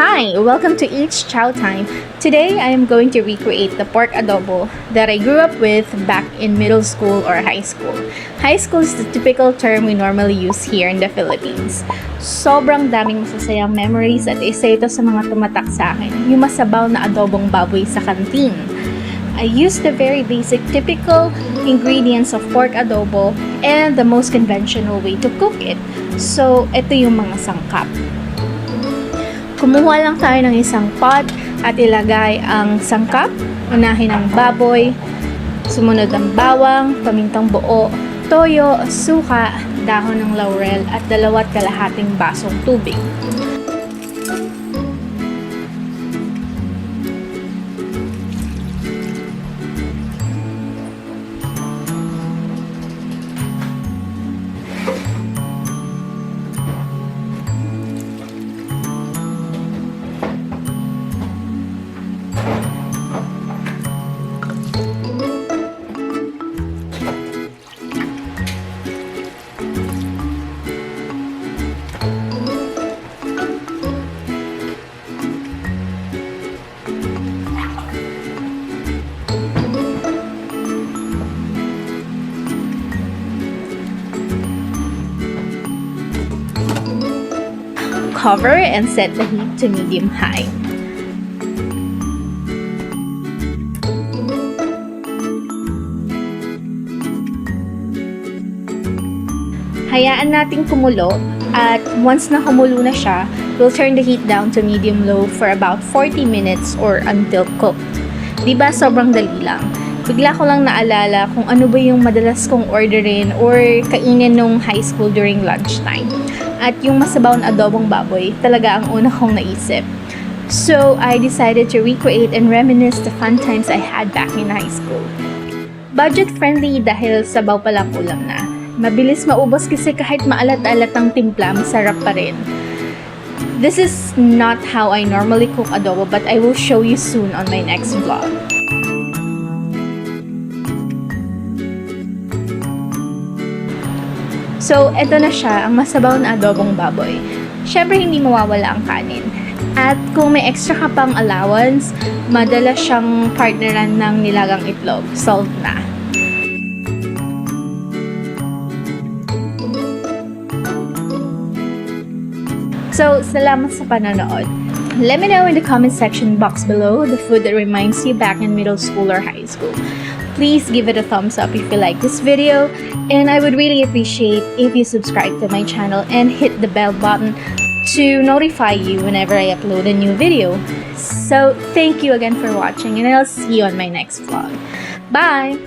Hi! Welcome to Each Chowtime. Today, I am going to recreate the pork adobo that I grew up with back in middle school or high school. High school is the typical term we normally use here in the Philippines. Sobrang daming masasayang memories at isa ito sa mga tumatak sa akin, yung masabaw na adobong baboy sa kantin. I used the very basic, typical ingredients of pork adobo and the most conventional way to cook it. So, ito yung mga sangkap. Kumuha lang tayo ng isang pot at ilagay ang sangkap. Unahin ang baboy, sumunod ang bawang, pamintang buo, toyo, suka, dahon ng laurel at 2.5 basong tubig. Cover and set the heat to medium-high. Hayaan nating kumulo at once na kumulo na siya, we'll turn the heat down to medium-low for about 40 minutes or until cooked. Diba sobrang dali lang? Bigla ko lang naalala kung ano ba yung madalas kong orderin or kainin nung high school during lunchtime. At yung masabaw na adobong baboy, talaga ang una kong naisip. So, I decided to recreate and reminisce the fun times I had back in high school. Budget-friendly dahil sabaw pa lang ulam na. Mabilis maubos kasi kahit maalat-alat ang timpla, masarap pa rin. This is not how I normally cook adobo but I will show you soon on my next vlog. So, eto na siya, ang masabaw na adobong baboy. Syempre, hindi mawawala ang kanin. At kung may extra ka pang allowance, madalas siyang partneran ng nilagang itlog. Solved na. So, salamat sa panonood. Let me know in the comment section box below the food that reminds you back in middle school or high school. Please give it a thumbs up if you like this video, and I would really appreciate if you subscribe to my channel and hit the bell button to notify you whenever I upload a new video. So, thank you again for watching, and I'll see you on my next vlog. Bye!